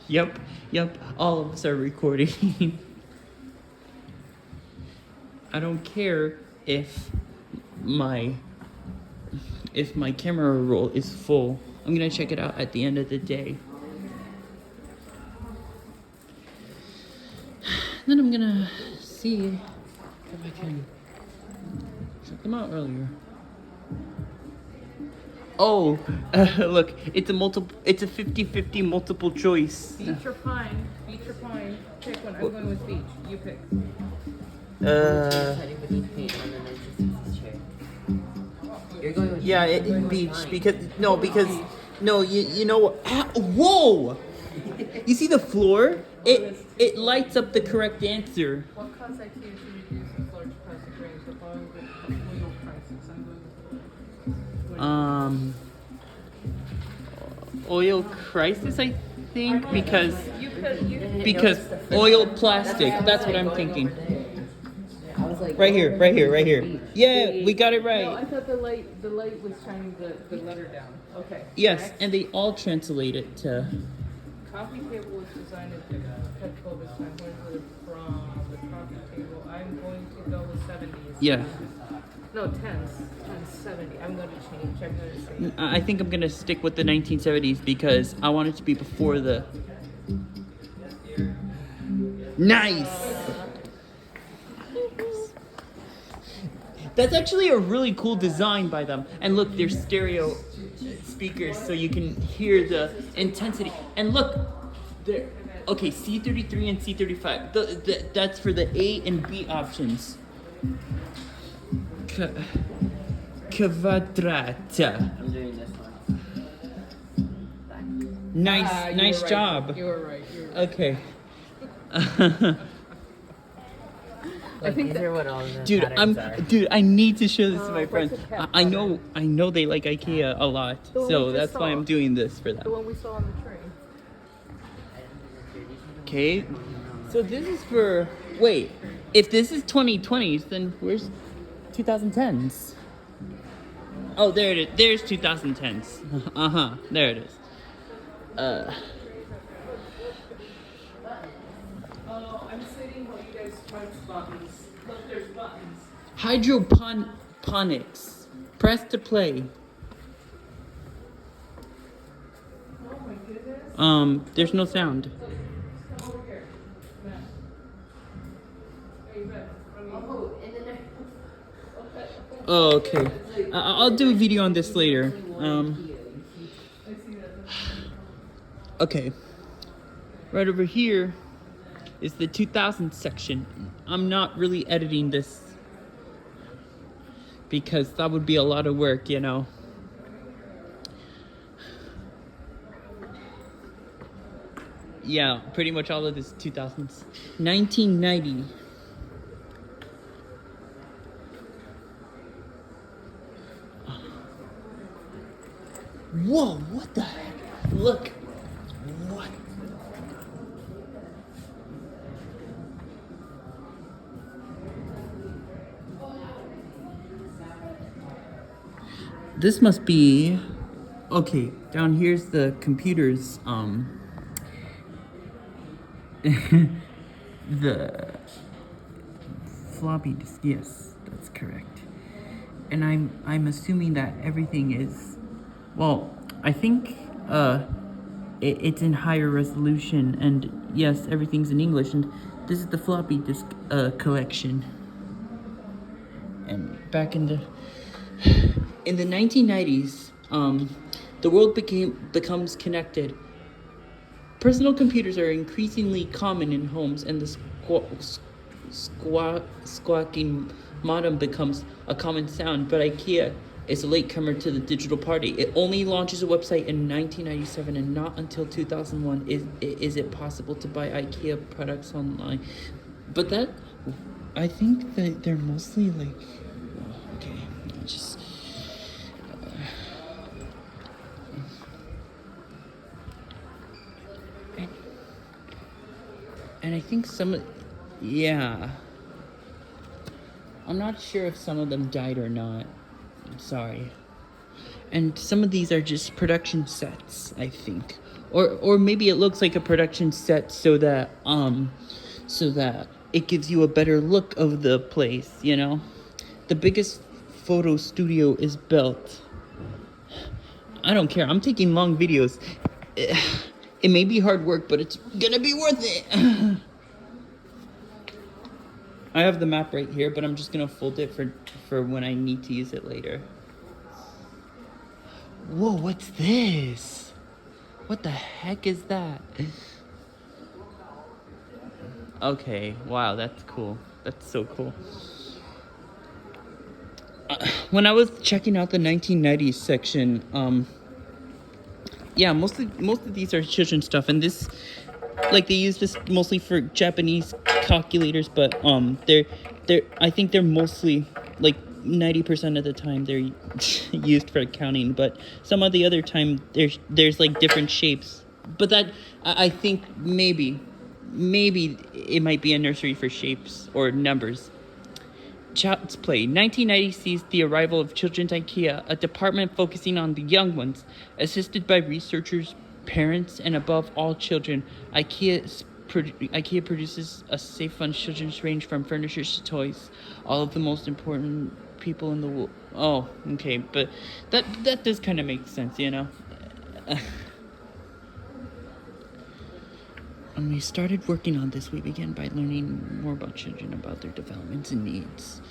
Yep, yep, all of us are recording. I don't care if my camera roll is full. I'm gonna check it out at the end of the day. Then I'm gonna see if I can check them out earlier. Oh, look, it's a 50-50 multiple choice. Beach or pine? Beach or pine? Pick one. I'm going with beach. You pick. You're going with Yeah, beach because you know what? Whoa! You see the floor? It lights up the correct answer. What caused IKEA to reduce its large plastic range? The following oil crisis. I'm going with Oil crisis, I think, because you pick. oil plastic. That's what I'm thinking. I was like, Right here. Yeah, we got it No, I right. thought the light was shining the letter down. Okay. Yes, Next. and they all translate it to. Coffee table was designed at Petcovis. I'm going to from the coffee table. I'm going to go with 70s. Yeah. No, 10s. 70. I'm going to change. I'm going to say. I think I'm gonna stick with the 1970s because I want it to be before the. Nice. That's actually a really cool design by them. And look, there's stereo speakers so you can hear the intensity. And look, there. Okay, C33 and C35. That's for the A and B options. Quadrata. I'm doing this one. Nice Right. job. You were right. Okay. Look, these are what all the patterns are. Dude, I need to show this to my what's friends. a cat I know they like IKEA a lot, The one so we that's just why saw. I'm doing this for The them. one we saw on the train. Okay, so this is for if this is 2020s, then where's 2010s? Oh, there it is. There's 2010s. There it is. Oh, I'm sitting while you guys punch buttons. Look, there's buttons. Hydroponics. Press to play. Oh my goodness. There's no sound. Come over here. Matt. Hey, Matt. Oh, okay. I'll do a video on this later. Okay. Right over here is the 2000 section. I'm not really editing this because that would be a lot of work, you know. Yeah, pretty much all of this 2000s. 1990. Whoa, what the heck? Look. What? This must be okay. Down here's the computers. The floppy disk. Yes, that's correct. And I'm assuming that everything is. Well, I think it's in higher resolution, and yes, everything's in English. And this is the floppy disk collection. And back in the 1990s, the world becomes connected. Personal computers are increasingly common in homes, and the squawking modem becomes a common sound. But IKEA is a latecomer to the digital party. It only launches a website in 1997, and not until 2001 is it possible to buy IKEA products online. But that, I think that they're mostly like, okay, just. And I think yeah. I'm not sure if some of them died or not. I'm sorry. And some of these are just production sets, I think. Or maybe it looks like a production set so that it gives you a better look of the place, you know? The biggest photo studio is built. I don't care. I'm taking long videos. It may be hard work, but it's gonna be worth it. I have the map right here, but I'm just gonna fold it for when I need to use it later. Whoa, what's this? What the heck is that? Okay, wow, that's cool. That's so cool. When I was checking out the 1990s section, yeah, most of these are children's stuff, and this, like, they use this mostly for Japanese calculators, but they're I think they're mostly, like, 90% of the time they're used for accounting, but some of the other time there's like different shapes. But that I think maybe it might be a nursery for shapes or numbers. Child's Play. 1990 sees the arrival of Children's IKEA, a department focusing on the young ones. Assisted by researchers, parents, and above all children, IKEA produces a safe fun children's range from furniture to toys. All of the most important people in the world. Oh, okay, but that does kind of make sense, you know? When we started working on this, we began by learning more about children, about their developments and needs.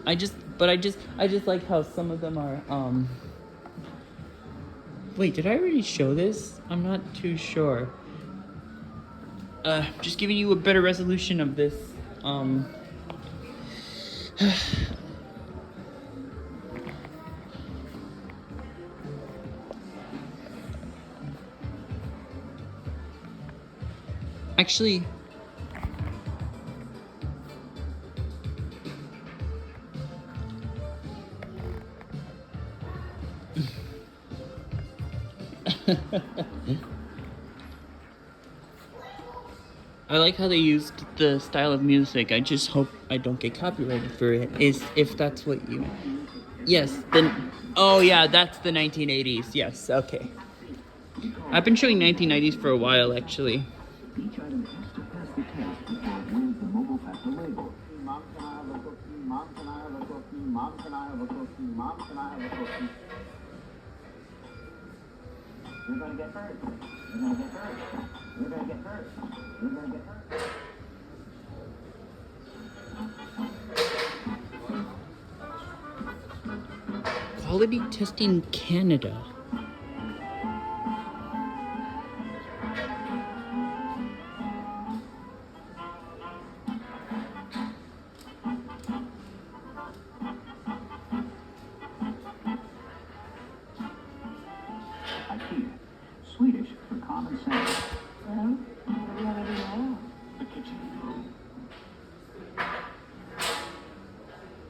I just like how some of them are, Wait, did I already show this? I'm not too sure. Just giving you a better resolution of this, Actually, I like how they used the style of music. I just hope I don't get copyrighted for it. If that's what you... Yes, then... Oh yeah, that's the 1980s. Yes, okay. I've been showing 1990s for a while, actually. Each item has to pass the test before it wins the mobile factor label. Mom, can I have a cookie? Mom, can I have a cookie? Mom, can I have a cookie? Mom, can I have a cookie? You're gonna get hurt. You're gonna get hurt. You're gonna get hurt. You're gonna get hurt. Quality Testing Canada. IKEA, Swedish for common sense. The kitchen.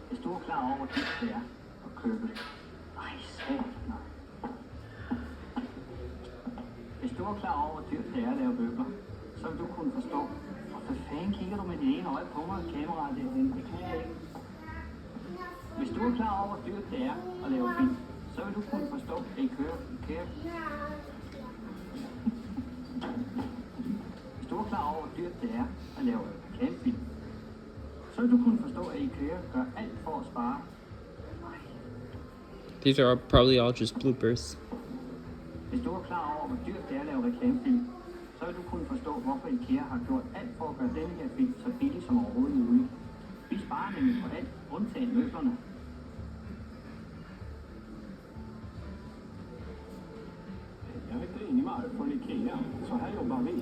Hvis du klar over, hvor dyrt det at købe Hvis du klar over, hvor dyrt det at lave møbler, så vil du kunne forstå, og for fanden kigger du med det ene øje på mig og kameraet derhen, det kan jeg ikke. Hvis du klar over, hvor dyrt det at lave film, så vil du kunne forstå, at IKEA. Hvis du klar over, hvor dyrt det at lave reklamefilm, så vil du kunne forstå, at IKEA gør alt for at spare. These are probably all just bloopers. Hvis du klar over, hvor dyrt det at lave reklamefilm, så vil du kunne forstå, hvorfor IKEA har gjort alt for at gøre denne her film så billig som overhovedet muligt. Vi sparer nemlig på alt, undtagen møblerne. Jag heter Ingemar från IKEA. Så här jobbar vi.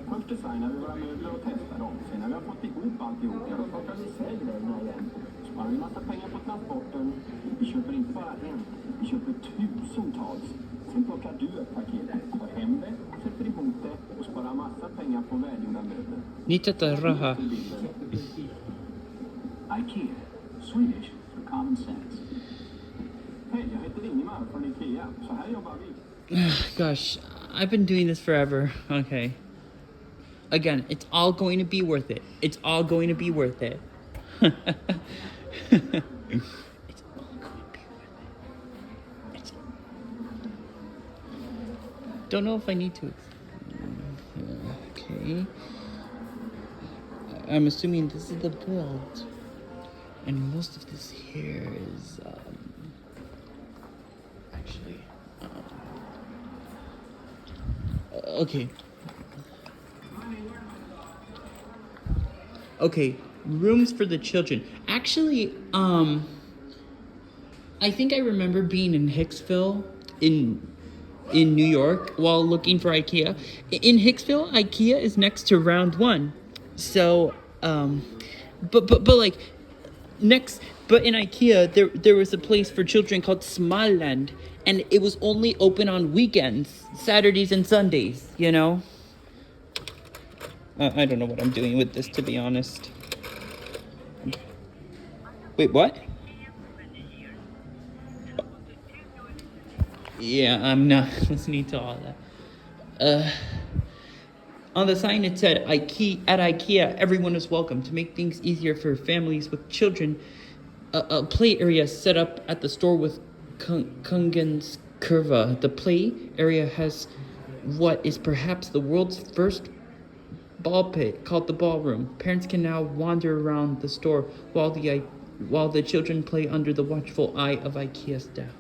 Först designar vi våra möbler och testar dem. Sen när vi har fått ihop alltihop, då plockar vi isär grejerna igen. Sparar vi massa pengar på transporten. Vi köper inte bara en, vi köper tusentals. Sen plockar du ett paket, tar hem det, sätter ihop det och sparar massa pengar på välgjorda möbler. Raha. IKEA, Swedish for common sense. Hej, jag heter Ingemar från IKEA. Så här jobbar vi. Gosh, I've been doing this forever. Okay. Again, it's all going to be worth it. It's all going to be worth it. It's all going to be worth it. Don't know if I need to. Okay. I'm assuming this is the build. And most of this here is, actually, okay. Okay, rooms for the children. Actually, I think I remember being in Hicksville in New York while looking for IKEA. In Hicksville, IKEA is next to Round One. So, but like next, but in IKEA there was a place for children called Smalland, and it was only open on weekends, Saturdays and Sundays. You know. I don't know what I'm doing with this, to be honest. Wait, what? Yeah, I'm not listening to all that. On the sign it said, at IKEA, everyone is welcome. To make things easier for families with children, a play area set up at the store with Kungens Kurva. The play area has what is perhaps the world's first ball pit called the ballroom. Parents can now wander around the store while the children play under the watchful eye of IKEA staff.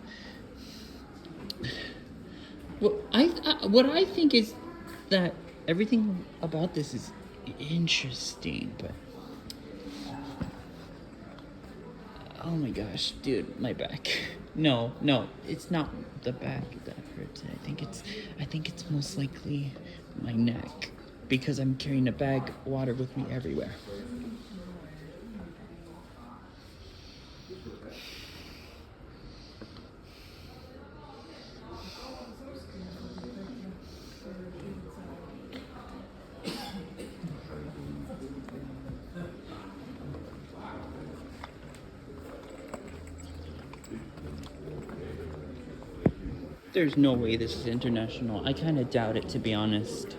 Well, what I think is that everything about this is interesting, but oh my gosh, dude, my back. No, it's not the back that hurts. I think it's most likely my neck because I'm carrying a bag of water with me everywhere. There's no way this is international. I kind of doubt it, to be honest.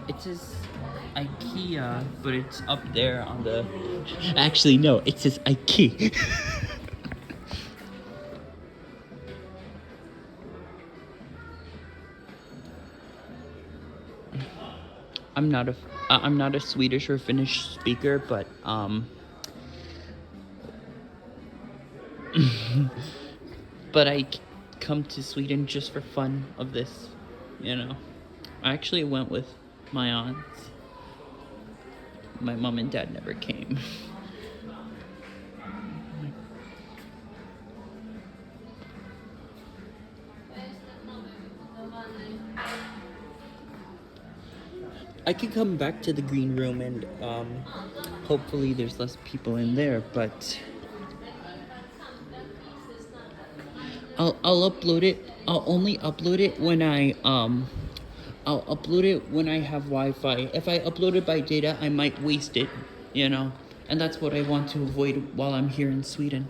It says IKEA, but it's up there on the... Actually, no, it says IKEA. I'm not a Swedish or Finnish speaker, but but I come to Sweden just for fun of this, you know. I actually went with my aunts. My mom and dad never came. I could come back to the green room and hopefully there's less people in there, but I'll upload it. I'll only upload it when I'll upload it when I have Wi-Fi. If I upload it by data, I might waste it, you know? And that's what I want to avoid while I'm here in Sweden,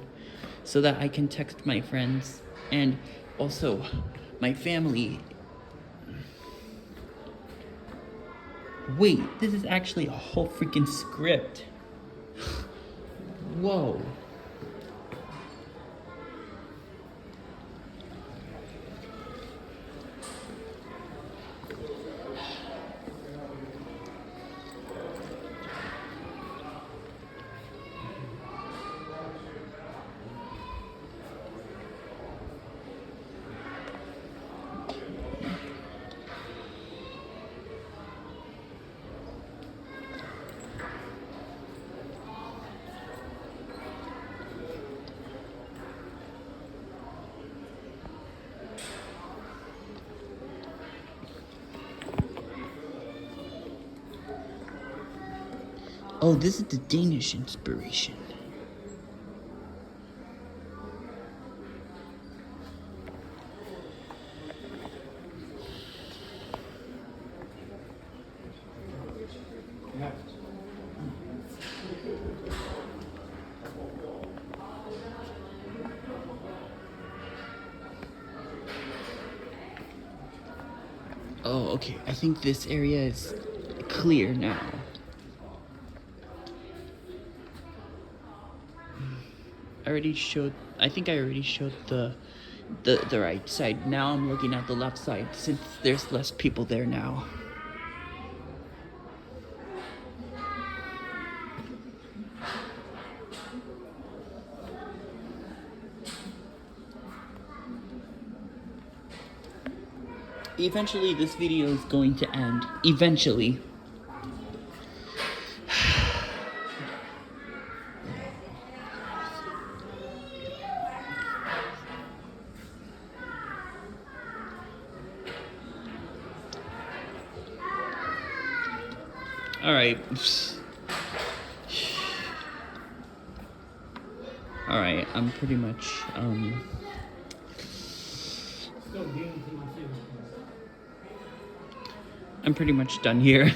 so that I can text my friends and also my family. Wait, this is actually a whole freaking script. Whoa. Oh, this is the Danish inspiration. Oh, okay. I think this area is clear now. I think I already showed the right side. Now I'm looking at the left side since there's less people there now. Eventually this video is going to end. Eventually. Alright. Alright, I'm pretty much, I'm pretty much done here.